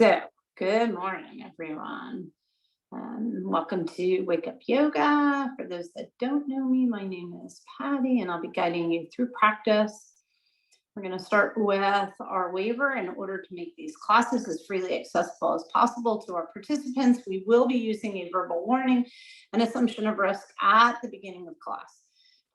So, good morning, everyone. Welcome to Wake Up Yoga. For those that don't know me, my name is Patti, and I'll be guiding you through practice. We're going to start with our waiver in order to make these classes as freely accessible as possible to our participants. We will be using a verbal warning and assumption of risk at the beginning of class.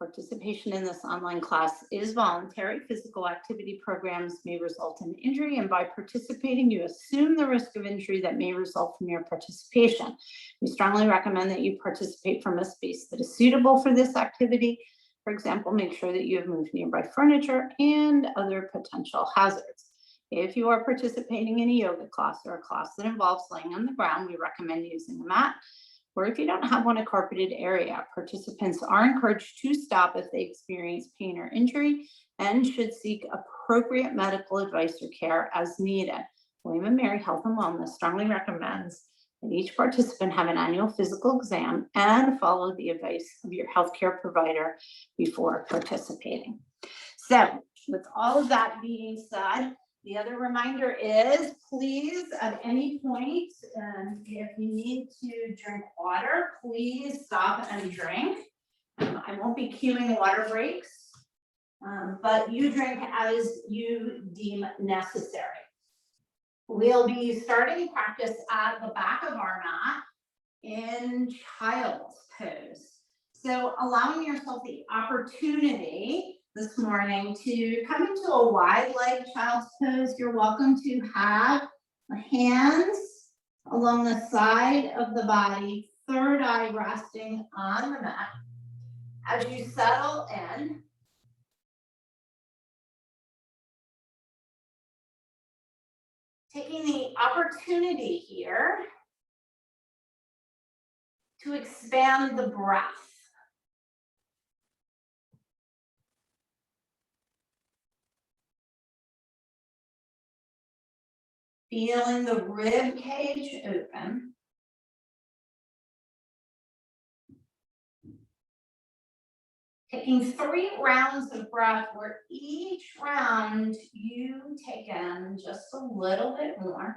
Participation in this online class is voluntary. Physical activity programs may result in injury, and by participating, you assume the risk of injury that may result from your participation. We strongly recommend that you participate from a space that is suitable for this activity. For example, make sure that you have moved nearby furniture and other potential hazards. If you are participating in a yoga class or a class that involves laying on the ground, we recommend using a mat. Or if you don't have a carpeted area, participants are encouraged to stop if they experience pain or injury and should seek appropriate medical advice or care as needed. William & Mary Health and Wellness strongly recommends that each participant have an annual physical exam and follow the advice of your healthcare provider before participating. So, with all of that being said, the other reminder is, please, at any point, if you need to drink water, please stop and drink. I won't be cueing water breaks, but you drink as you deem necessary. We'll be starting practice at the back of our mat in child's pose. So allowing yourself the opportunity this morning to come into a wide leg child's pose. You're welcome to have hands along the side of the body, third eye resting on the mat. As you settle in, taking the opportunity here to expand the breath. Feeling the rib cage open. Taking 3 rounds of breath where each round you take in just a little bit more.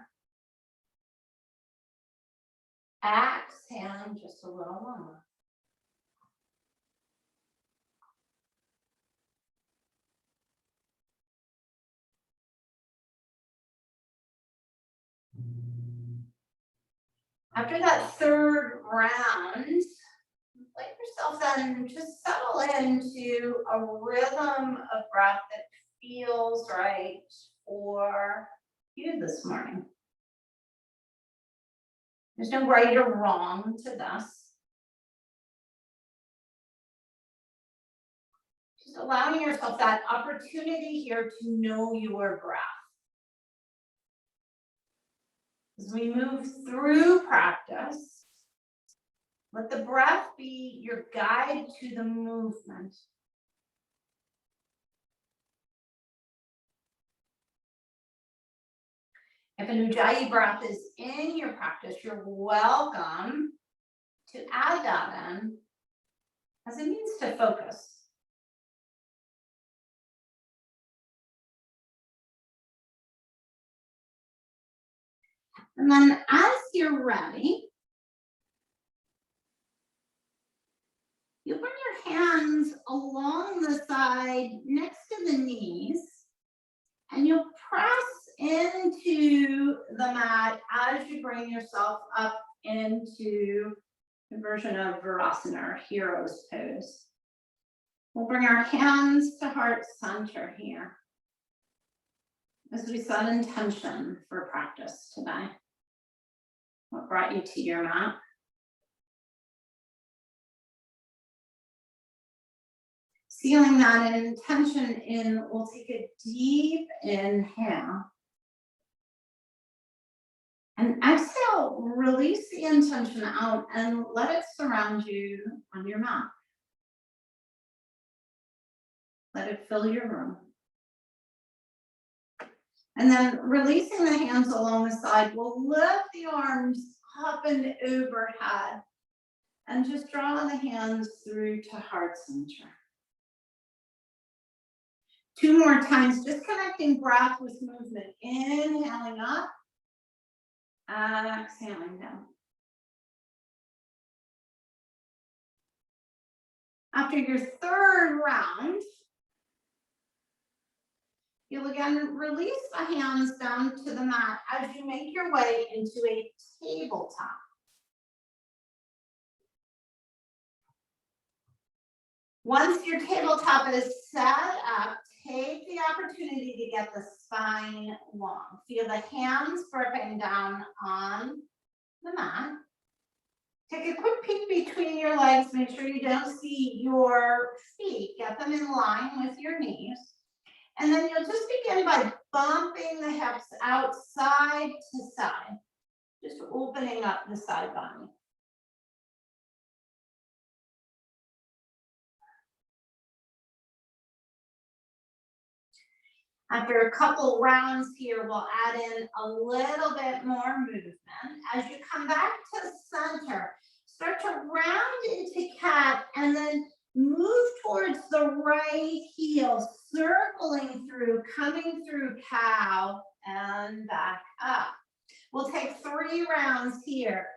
Exhaling just a little longer. After that third round, let yourself then just settle into a rhythm of breath that feels right for you this morning. There's no right or wrong to this. Just allowing yourself that opportunity here to know your breath. As we move through practice, let the breath be your guide to the movement. If an Ujjayi breath is in your practice, you're welcome to add that in as it means to focus. And then as you're ready, you bring your hands along the side next to the knees, and you'll press into the mat as you bring yourself up into the version of Virasana or Hero's Pose. We'll bring our hands to heart center here as we set intention for practice today. What brought you to your mat? Sealing that intention in, we'll take a deep inhale. And exhale, release the intention out and let it surround you on your mat. Let it fill your room. And then releasing the hands along the side, we'll lift the arms up and overhead and just draw the hands through to heart center. 2 more times, just connecting breath with movement. Inhaling up Exhaling down. After your third round, you'll again release the hands down to the mat as you make your way into a tabletop. Once your tabletop is set up, take the opportunity to get the spine long. Feel the hands gripping down on the mat. Take a quick peek between your legs. Make sure you don't see your feet. Get them in line with your knees. And then you'll just begin by bumping the hips out side to side, just opening up the side body. After a couple rounds here, we'll add in a little bit more movement. As you come back to center, start to round into cat and then move towards the right heel, circling through, coming through cow and back up. We'll take 3 rounds here,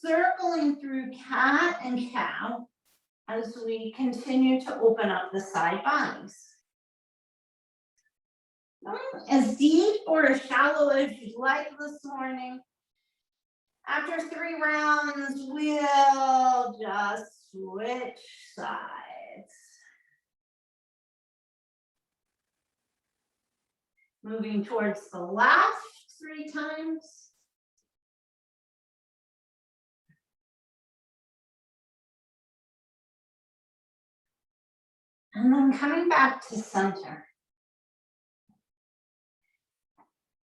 circling through cat and cow as we continue to open up the side bodies. As deep or as shallow as you'd like this morning. After 3 rounds, we'll just switch sides. Moving towards the left 3 times. And then coming back to center.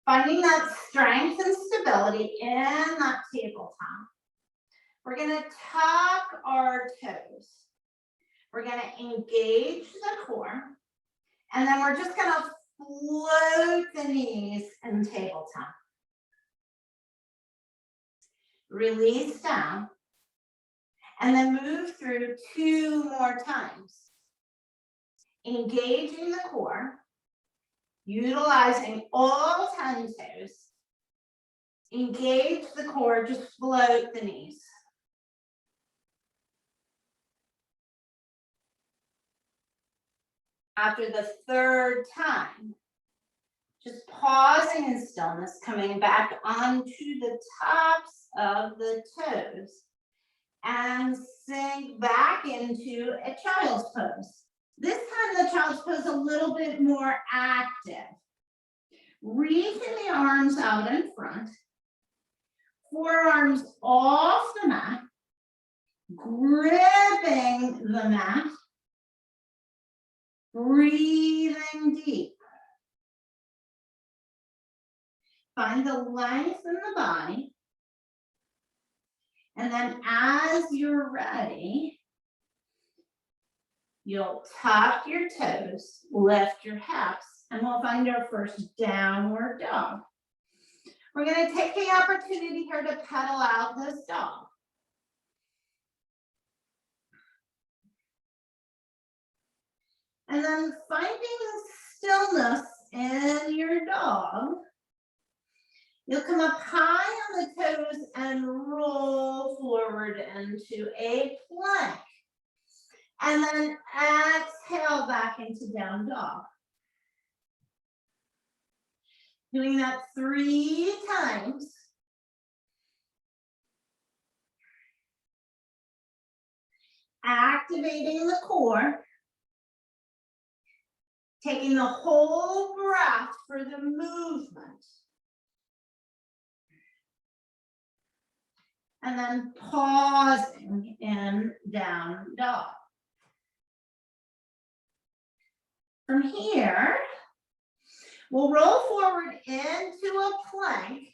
Finding that strength and stability in that tabletop. We're going to tuck our toes. We're going to engage the core. And then we're just going to float the knees in tabletop. Release down. And then move through 2 more times. Engaging the core. Utilizing all 10 toes. Engage the core, just float the knees. After the 3rd time, just pausing in stillness, coming back onto the tops of the toes and sink back into a child's pose. This time the child's pose a little bit more active. Reaching the arms out in front, forearms off the mat, gripping the mat, breathing deep. Find the length in the body. And then as you're ready, you'll tuck your toes, lift your hips, and we'll find our first downward dog. We're going to take the opportunity here to pedal out this dog. And then finding stillness in your dog, you'll come up high on the toes and roll forward into a plank. And then exhale back into down dog. Doing that 3 times. Activating the core. Taking the whole breath for the movement. And then pausing in down dog. From here, we'll roll forward into a plank,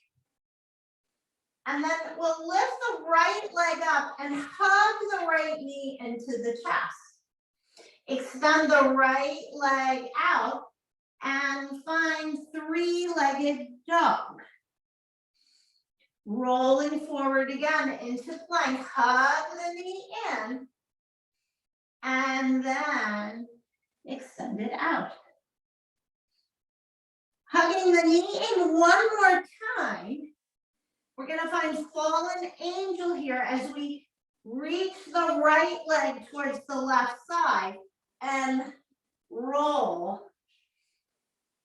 and then we'll lift the right leg up and hug the right knee into the chest. Extend the right leg out and find 3-legged dog. Rolling forward again into plank, hug the knee in, and then extend it out. Hugging the knee in one more time. We're gonna find fallen angel here as we reach the right leg towards the left side and roll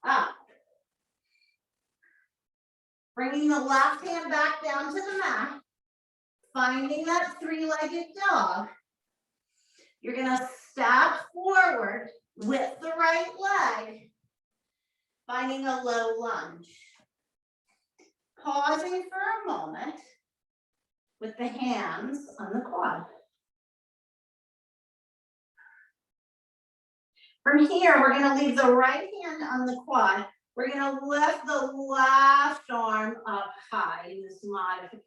up. Bringing the left hand back down to the mat, finding that three-legged dog. You're gonna step forward with the right leg, finding a low lunge. Pausing for a moment with the hands on the quad. From here, we're gonna leave the right hand on the quad. We're gonna lift the left arm up high in this modification.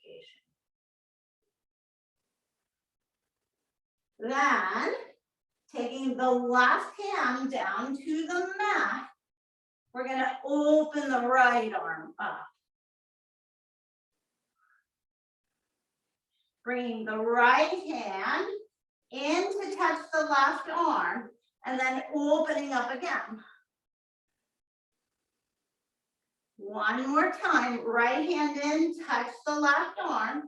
Then, taking the left hand down to the mat, we're gonna open the right arm up. Bringing the right hand in to touch the left arm, and then opening up again. One more time, right hand in, touch the left arm,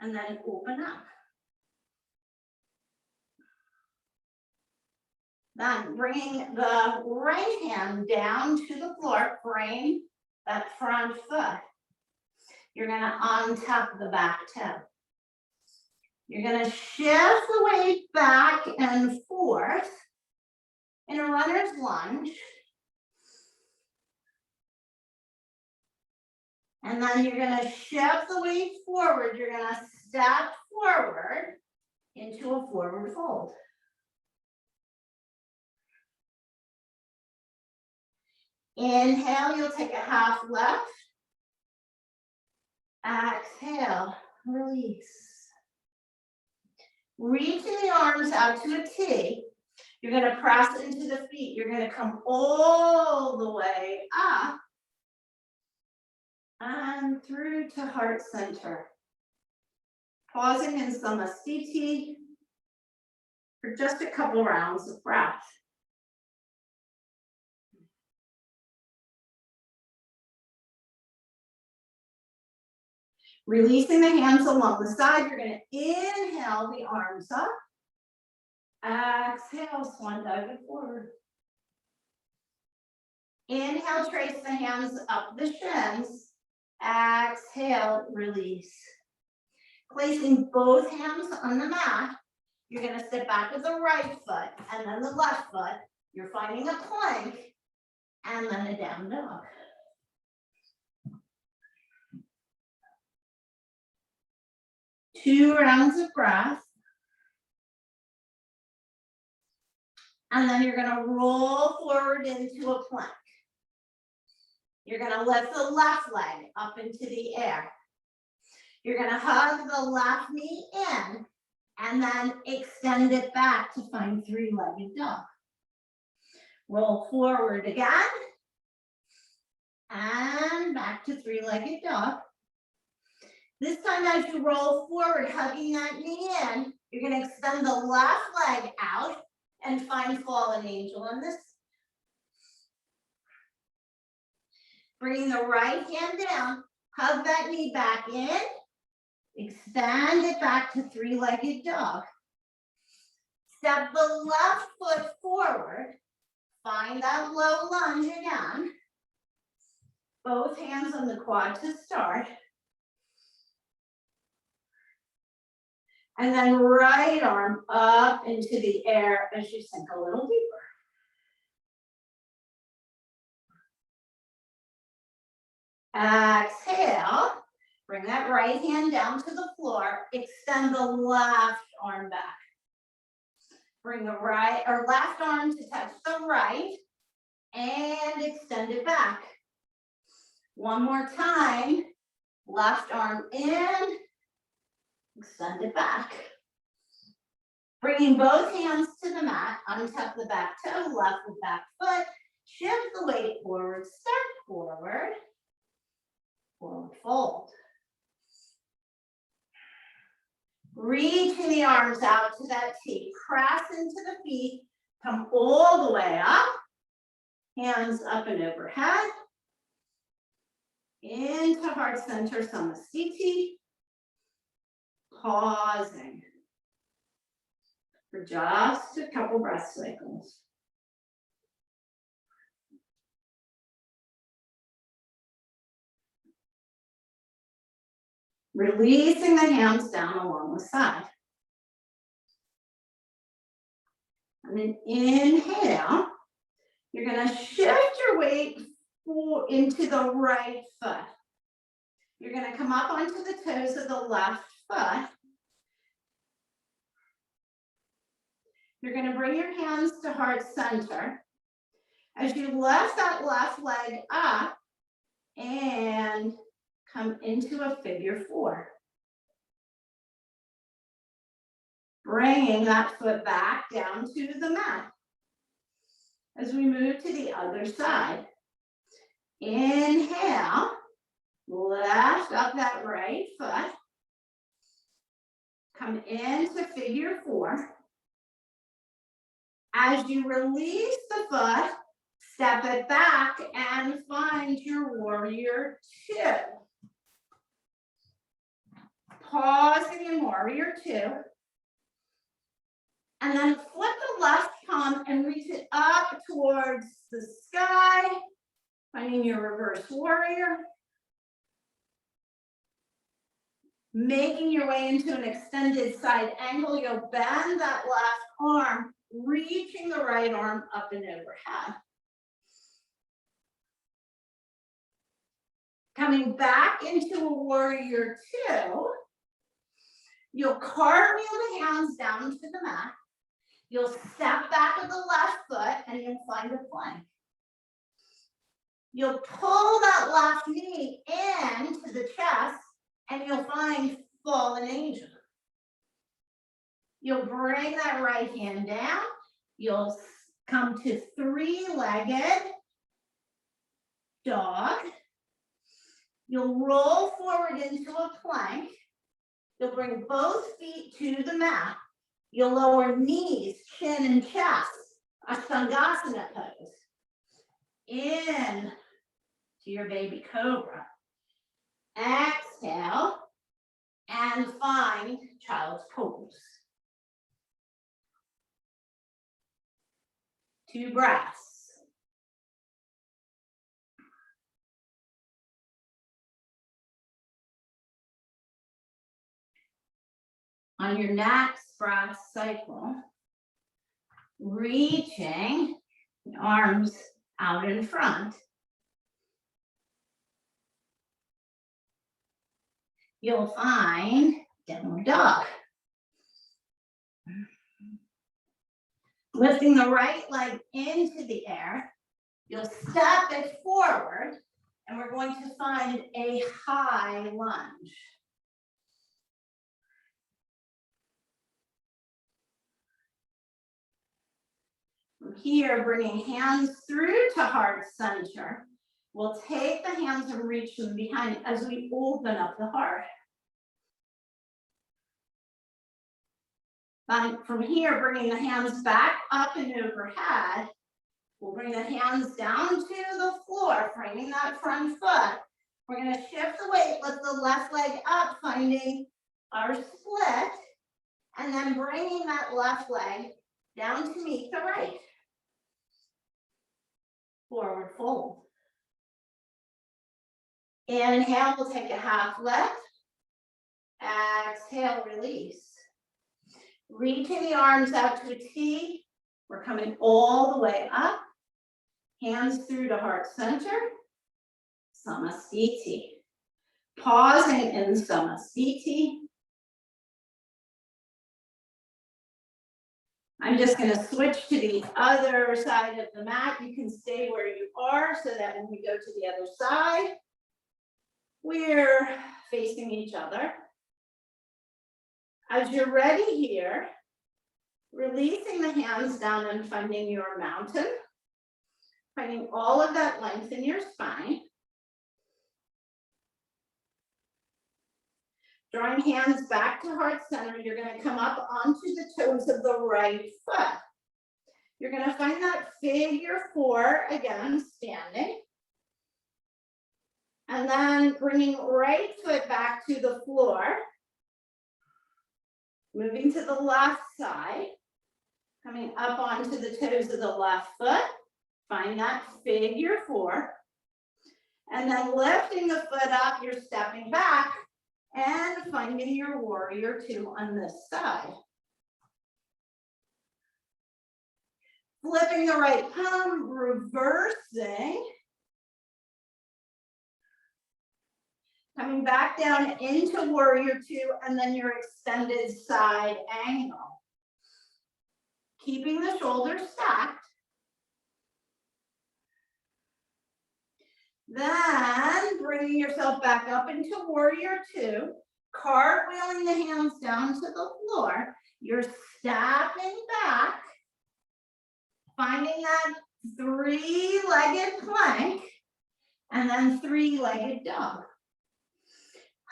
and then open up. Then bringing the right hand down to the floor, frame that front foot. You're gonna untap the back toe. You're gonna shift the weight back and forth in a runner's lunge. And then you're gonna shift the weight forward. You're gonna step forward into a forward fold. Inhale, you'll take a half left. Exhale, release. Reaching the arms out to a T. You're gonna press into the feet. You're gonna come all the way up and through to heart center. Pausing in Samasthiti for just a couple rounds of breath. Releasing the hands along the side, you're gonna inhale the arms up. Exhale, swan dive forward. Inhale, trace the hands up the shins. Exhale, release. Placing both hands on the mat, you're gonna sit back with the right foot and then the left foot. You're finding a plank and then a down dog. Two rounds of breath. And then you're gonna roll forward into a plank. You're gonna lift the left leg up into the air. You're gonna hug the left knee in and then extend it back to find three-legged dog. Roll forward again. And back to three-legged dog. This time as you roll forward, hugging that knee in, you're gonna extend the left leg out and find fallen angel on this. Bringing the right hand down, hug that knee back in, extend it back to three-legged dog. Step the left foot forward, find that low lunge again. Both hands on the quad to start. And then right arm up into the air as you sink a little deeper. Exhale, bring that right hand down to the floor, extend the left arm back. Bring the right or left arm to touch the right and extend it back. One more time, left arm in, extend it back. Bringing both hands to the mat, untap the back toe, left with back foot, shift the weight forward, step forward, forward fold. Reaching the arms out to that T, press into the feet, come all the way up, hands up and overhead. into heart center, Samasthiti, pausing for just a couple breath cycles. Releasing the hands down along the side. And then inhale, you're going to shift your weight into the right foot. You're going to come up onto the toes of the left foot. You're going to bring your hands to heart center. As you lift that left leg up and come into a figure four. Bringing that foot back down to the mat. As we move to the other side. Inhale, lift up that right foot. Come into figure four. As you release the foot, step it back and find your warrior two. Pausing in warrior two. And then flip the left palm and reach it up towards the sky, finding your reverse warrior. Making your way into an extended side angle, you'll bend that left arm, reaching the right arm up and overhead. Coming back into a warrior two, you'll cartwheel the hands down to the mat. You'll step back with the left foot and you'll find a plank. You'll pull that left knee into the chest and you'll find fallen angel. You'll bring that right hand down. You'll come to three-legged dog. You'll roll forward into a plank. You'll bring both feet to the mat. You'll lower knees, chin, and chest, Ashtanga pose. In to your baby cobra. Exhale and find child's pose. 2 breaths. On your next breath cycle, reaching the arms out in front. You'll find downward dog. Lifting the right leg into the air, you'll step it forward, and we're going to find a high lunge. From here, bringing hands through to heart center. We'll take the hands and reach them behind as we open up the heart. From here, bringing the hands back up and overhead. We'll bring the hands down to the floor, framing that front foot. We're going to shift the weight, lift the left leg up, finding our split, and then bringing that left leg down to meet the right. Forward fold. Inhale, we'll take a half lift. Exhale, release. Reaching the arms out to a T. We're coming all the way up. Hands through to heart center. Samasthiti. Pausing in Samasthiti. I'm just going to switch to the other side of the mat. You can stay where you are so that when we go to the other side, we're facing each other. As you're ready here, releasing the hands down and finding your mountain, finding all of that length in your spine. Drawing hands back to heart center, you're going to come up onto the toes of the right foot. You're going to find that figure four again, standing. And then bringing right foot back to the floor. Moving to the left side. Coming up onto the toes of the left foot. Find that figure 4. And then lifting the foot up, you're stepping back and finding your warrior 2 on this side. Flipping the right palm, reversing. Coming back down into warrior 2 and then your extended side angle. Keeping the shoulders stacked. Then bringing yourself back up into warrior 2, cartwheeling the hands down to the floor. You're stepping back, finding that 3-legged plank, and then 3-legged dog.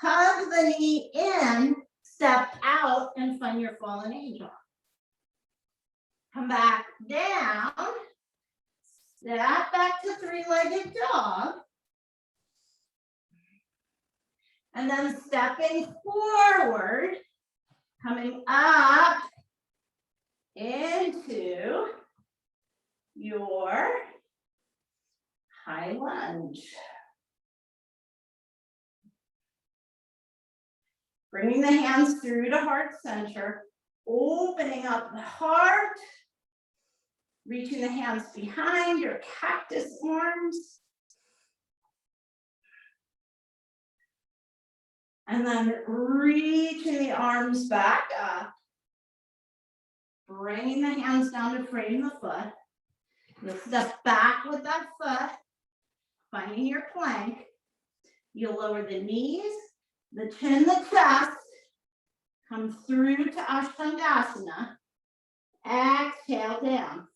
Hug the knee in, step out, and find your fallen angel. Come back down, step back to 3-legged dog, and then stepping forward, coming up into your high lunge. Bringing the hands through to heart center, opening up the heart, reaching the hands behind your cactus arms. And then reaching the arms back up, bringing the hands down to frame the foot. You'll step back with that foot, finding your plank. You'll lower the knees, the chin, the chest, come through to Ashtanga. Exhale down.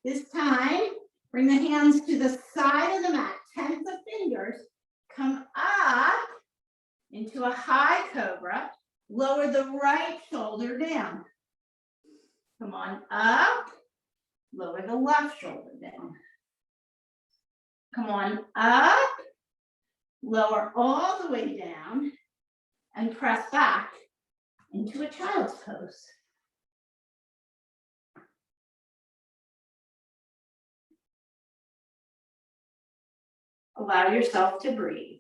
This time, bring the hands to the side of the mat, tens of fingers, come up into a high cobra, lower the right shoulder down. Come on up, lower the left shoulder down. Come on up, lower all the way down, and press back into a child's pose. Allow yourself to breathe.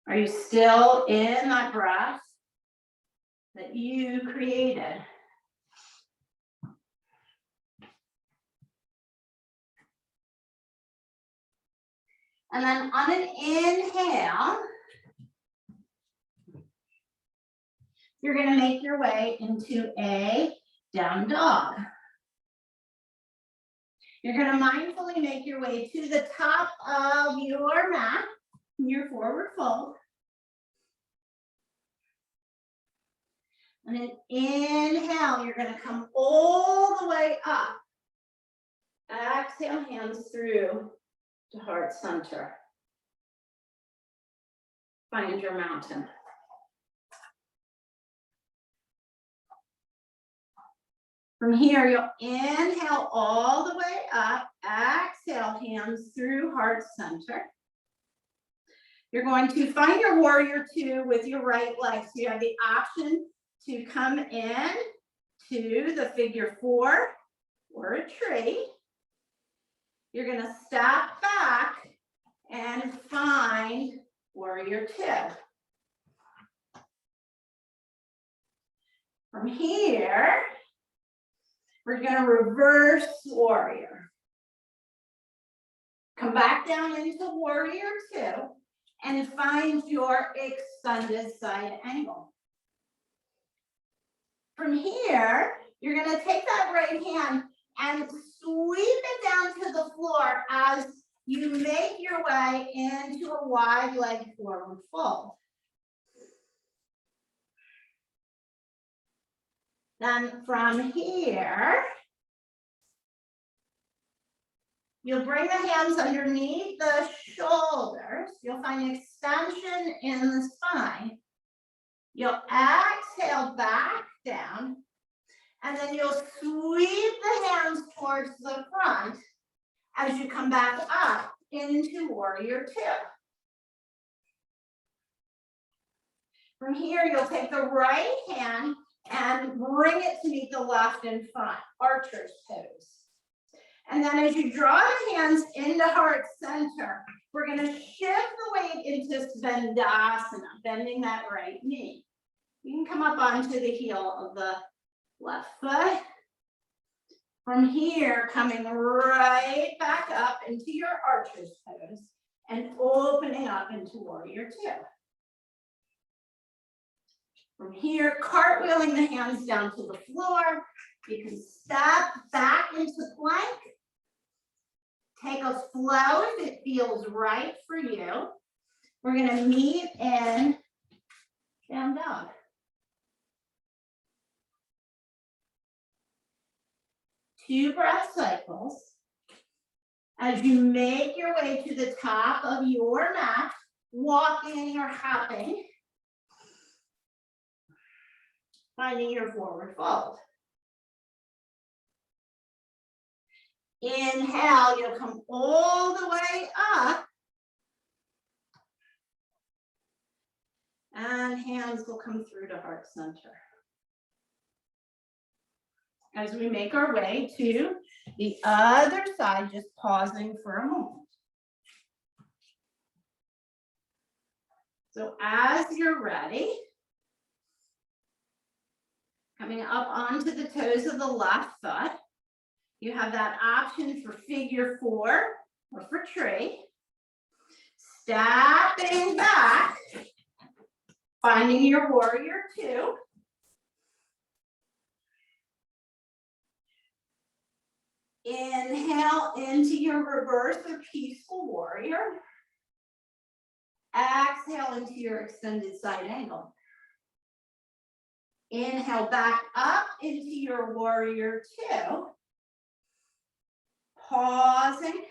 Are you still in that breath that you created? And then on an inhale, you're going to make your way into a down dog. You're going to mindfully make your way to the top of your mat, your forward fold. And then inhale, you're going to come all the way up. Exhale, hands through to heart center. Find your mountain. From here, you'll inhale all the way up. Exhale, hands through heart center. You're going to find your warrior 2 with your right leg. So you have the option to come in to the figure 4 or a tree. You're going to step back and find warrior 2. From here, we're going to reverse warrior. Come back down into warrior 2 and find your extended side angle. From here, you're going to take that right hand and sweep it down to the floor as you make your way into a wide leg forward fold. Then from here, you'll bring the hands underneath the shoulders. You'll find extension in the spine. You'll exhale back down. And then you'll sweep the hands towards the front as you come back up into warrior two. From here, you'll take the right hand and bring it to meet the left in front, archer's pose. And then as you draw the hands into heart center, we're going to shift the weight into Bandhasana, bending that right knee. You can come up onto the heel of the left foot. From here, coming right back up into your archer's pose and opening up into warrior two. From here, cartwheeling the hands down to the floor. You can step back into plank. Take a flow if it feels right for you. We're going to meet in down dog. Two breath cycles. As you make your way to the top of your mat, walking or hopping, finding your forward fold. Inhale, you'll come all the way up. And hands will come through to heart center. As we make our way to the other side, just pausing for a moment. So as you're ready, coming up onto the toes of the left foot, you have that option for figure four or for tree. Stepping back, finding your warrior two. Inhale into your reverse or peaceful warrior. Exhale into your extended side angle. Inhale back up into your warrior two. Pausing.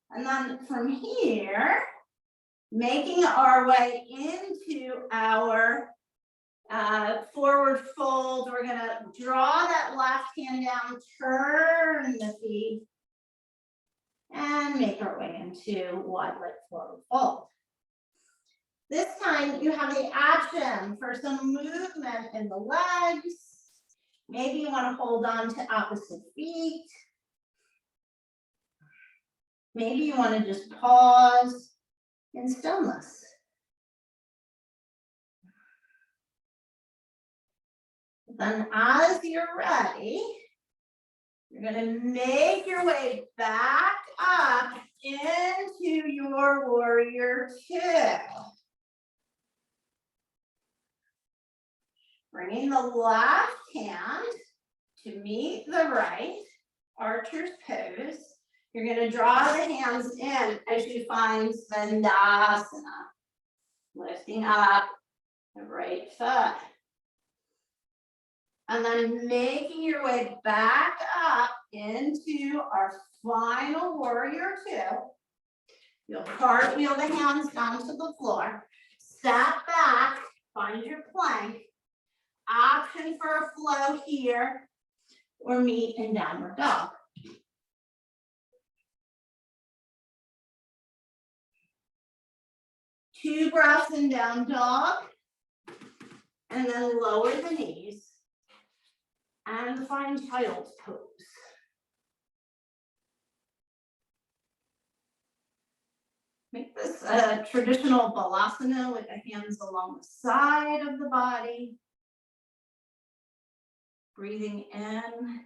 And then from here, making our way into our forward fold. We're going to draw that left hand down, turn the feet, and make our way into wide leg forward fold. This time you have the option for some movement in the legs. Maybe you want to hold on to opposite feet. Maybe you want to just pause in stillness. Then as you're ready, you're going to make your way back up into your warrior two. Bringing the left hand to meet the right, archer's pose. You're going to draw the hands in as you find Bandhasana, lifting up the right foot. And then making your way back up into our final warrior two. You'll cartwheel the hands down to the floor. Step back, find your plank. Option for a flow here or meet in downward dog. Two breaths in down dog. And then lower the knees. And find child's pose. Make this a traditional balasana with the hands along the side of the body. Breathing in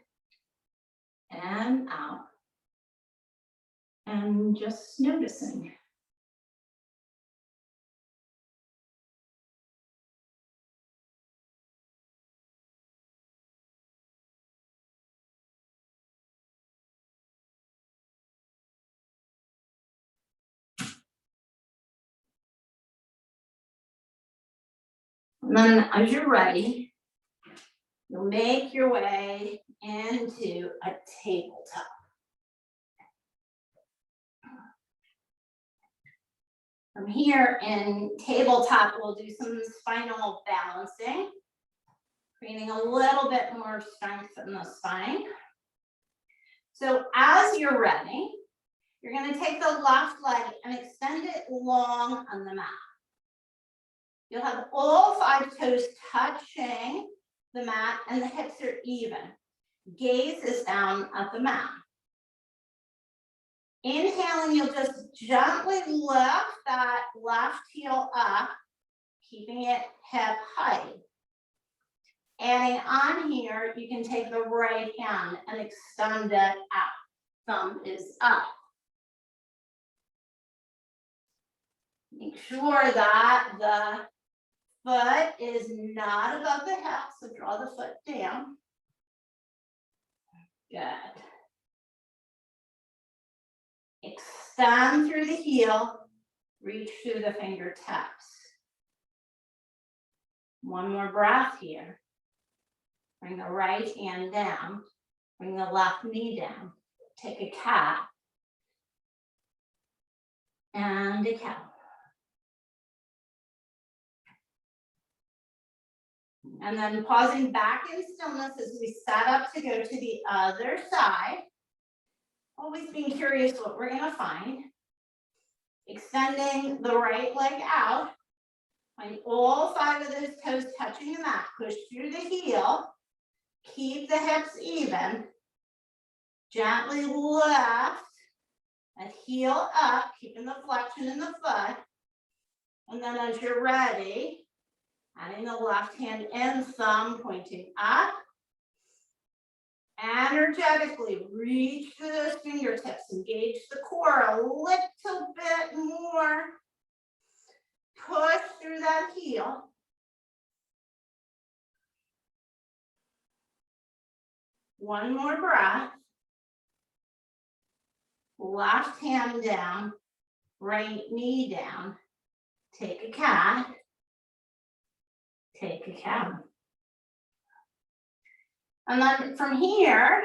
and out. And just noticing. And then as you're ready, you'll make your way into a tabletop. From here in tabletop, we'll do some spinal balancing, creating a little bit more strength in the spine. So as you're ready, you're going to take the left leg and extend it long on the mat. You'll have all 5 toes touching the mat and the hips are even. Gaze is down at the mat. Inhaling, you'll just gently lift that left heel up, keeping it hip height. Adding on here, you can take the right hand and extend it out. Thumb is up. Make sure that the foot is not above the hip, so draw the foot down. Good. Extend through the heel, reach through the fingertips. One more breath here. Bring the right hand down, bring the left knee down. Take a cat and a cow. And then pausing back in stillness as we set up to go to the other side. Always being curious what we're going to find. Extending the right leg out. Find all 5 of those toes touching the mat. Push through the heel. Keep the hips even. Gently lift that heel up, keeping the flexion in the foot. And then as you're ready, adding the left hand in, thumb pointing up. Energetically reach through those fingertips, engage the core a little bit more. Push through that heel. One more breath. Left hand down, right knee down. Take a cat. Take a cow. And then from here,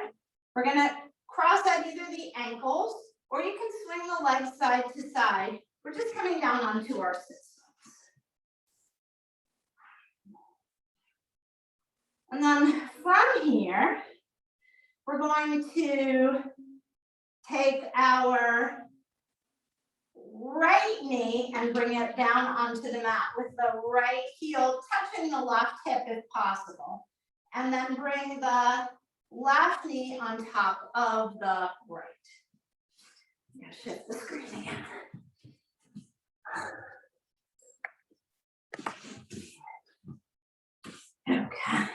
we're going to cross at either the ankles or you can swing the legs side to side. We're just coming down onto our systems. And then from here, we're going to take our right knee and bring it down onto the mat with the right heel touching the left hip if possible. And then bring the left knee on top of the right. I'm gonna shift the screen again. Okay.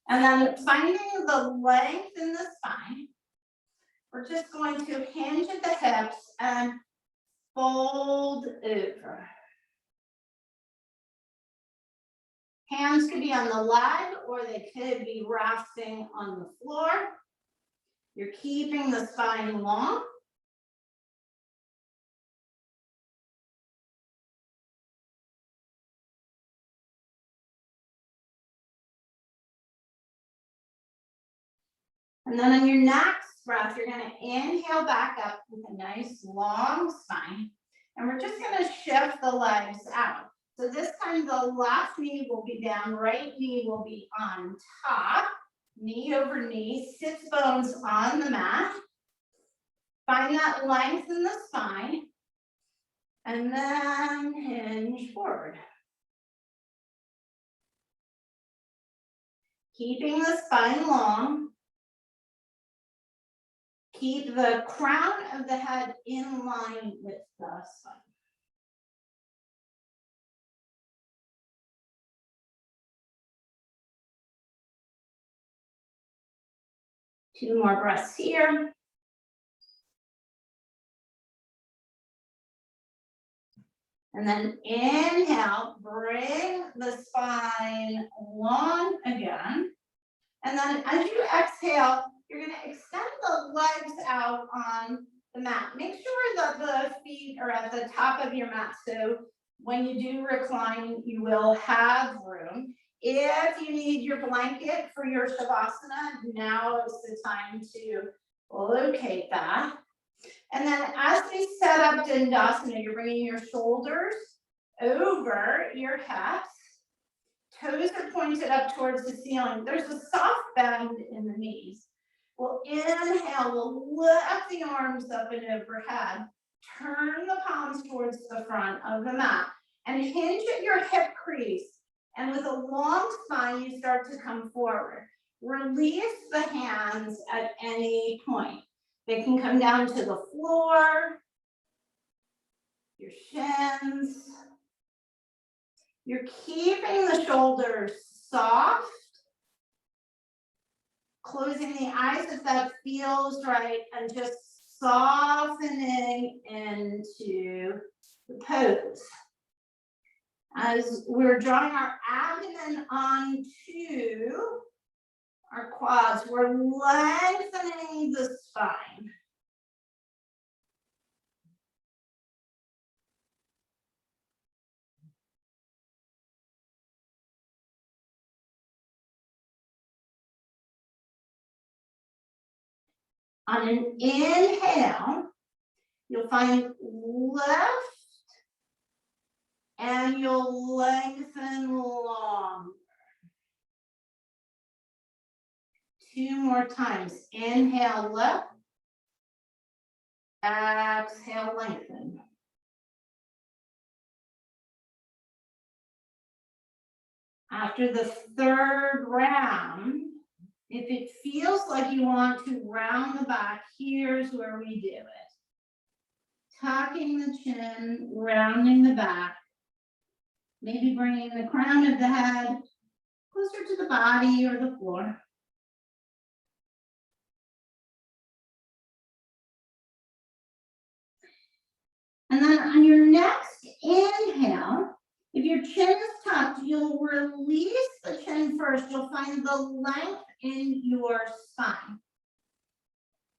And then finding the length in the spine, we're just going to hinge at the hips and fold over. Hands could be on the leg or they could be resting on the floor. You're keeping the spine long. And then on your next breath, you're going to inhale back up with a nice long spine. And we're just going to shift the legs out. So this time the left knee will be down, right knee will be on top, knee over knee, sits bones on the mat. Find that length in the spine. And then hinge forward. Keeping the spine long. Keep the crown of the head in line with the spine. Two more breaths here. And then inhale, bring the spine long again. And then as you exhale, you're going to extend the legs out on the mat. Make sure that the feet are at the top of your mat. So when you do recline, you will have room. If you need your blanket for your Shavasana, now is the time to locate that. And then as we set up Dandasana, you're bringing your shoulders over your hips. Toes are pointed up towards the ceiling. There's a soft bend in the knees. We'll inhale, we'll lift the arms up and overhead. Turn the palms towards the front of the mat and hinge at your hip crease. And with a long spine, you start to come forward. Release the hands at any point. They can come down to the floor, your shins. You're keeping the shoulders soft, closing the eyes if that feels right, and just softening into the pose. As we're drawing our abdomen onto our quads, we're lengthening the spine. On an inhale, you'll find lift and you'll lengthen long. 2 more times. Inhale, lift. Exhale, lengthen. After the 3rd round, if it feels like you want to round the back, here's where we do it. Tucking the chin, rounding the back, maybe bringing the crown of the head closer to the body or the floor. And then on your next inhale, if your chin is tucked, you'll release the chin first. You'll find the length in your spine.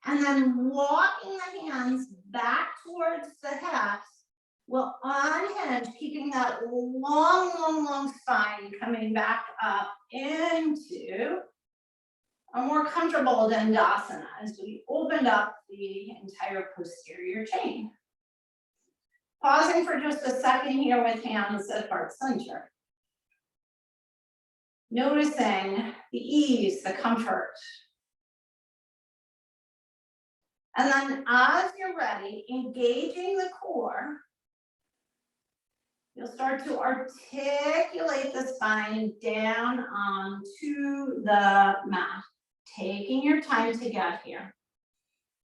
And then walking the hands back towards the hips will unhinge, keeping that long spine coming back up into a more comfortable Dandasana as we opened up the entire posterior chain. Pausing for just a second here with hands at heart center. Noticing the ease, the comfort. And then as you're ready, engaging the core, you'll start to articulate the spine down onto the mat, taking your time to get here.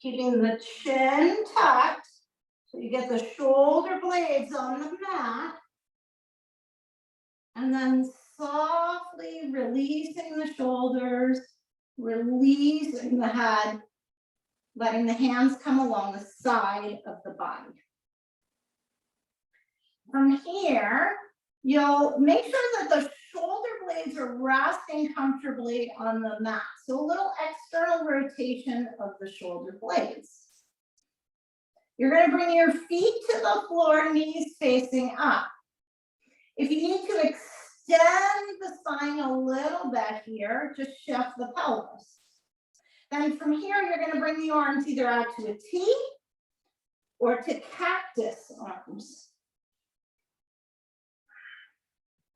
Keeping the chin tucked, so you get the shoulder blades on the mat. And then softly releasing the shoulders, releasing the head, letting the hands come along the side of the body. From here, you'll make sure that the shoulder blades are resting comfortably on the mat. So a little external rotation of the shoulder blades. You're going to bring your feet to the floor, knees facing up. If you need to extend the spine a little bit here, just shift the pelvis. Then from here, you're going to bring the arms either out to a T or to cactus arms.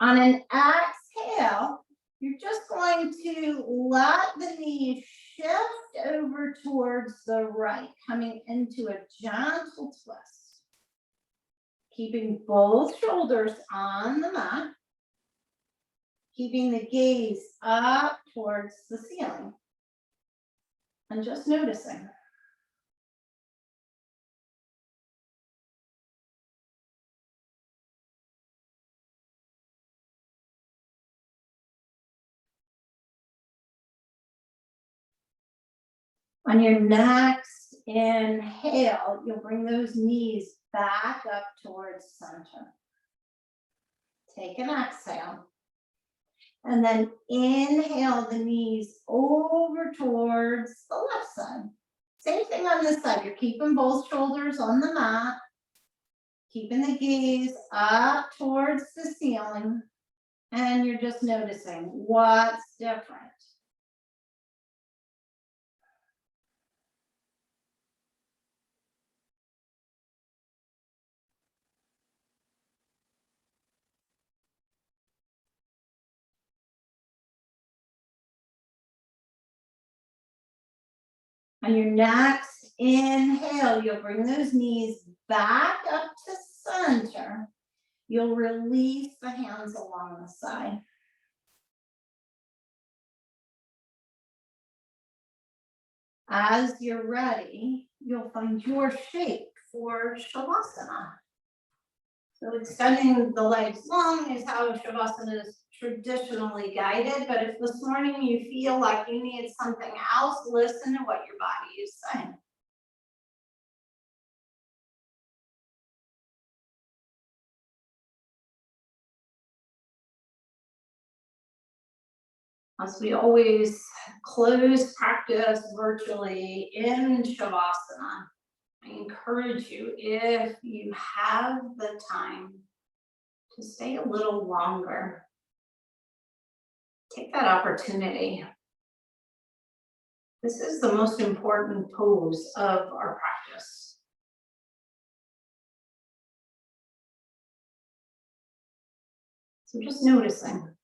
On an exhale, you're just going to let the knees shift over towards the right, coming into a gentle twist. Keeping both shoulders on the mat, keeping the gaze up towards the ceiling, and just noticing. On your next inhale, you'll bring those knees back up towards center. Take an exhale. And then inhale the knees over towards the left side. Same thing on this side. You're keeping both shoulders on the mat. Keeping the gaze up towards the ceiling. And you're just noticing what's different. On your next inhale, you'll bring those knees back up to center. You'll release the hands along the side. As you're ready, you'll find your shape for Shavasana. So extending the legs long is how Shavasana is traditionally guided, but if this morning you feel like you need something else, listen to what your body is saying. As we always close practice virtually in Shavasana, I encourage you, if you have the time, to stay a little longer. Take that opportunity. This is the most important pose of our practice. So just noticing.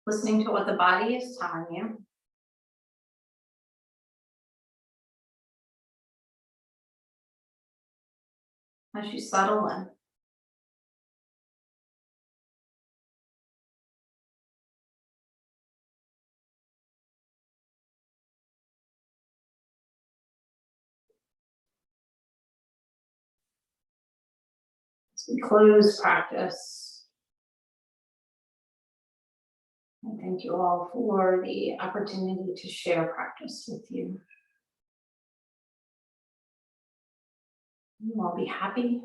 Listening to what the body is telling you. As you settle in. As we close practice, I thank you all for the opportunity to share practice with you. You all be happy.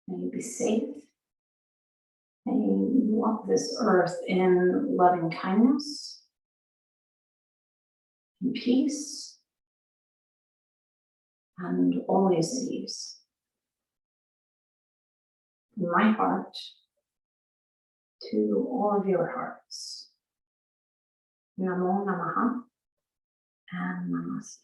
May you be safe. May you walk this earth in loving kindness, in peace, and always at ease. From my heart to all of your hearts. Namo Namaha and Namaste.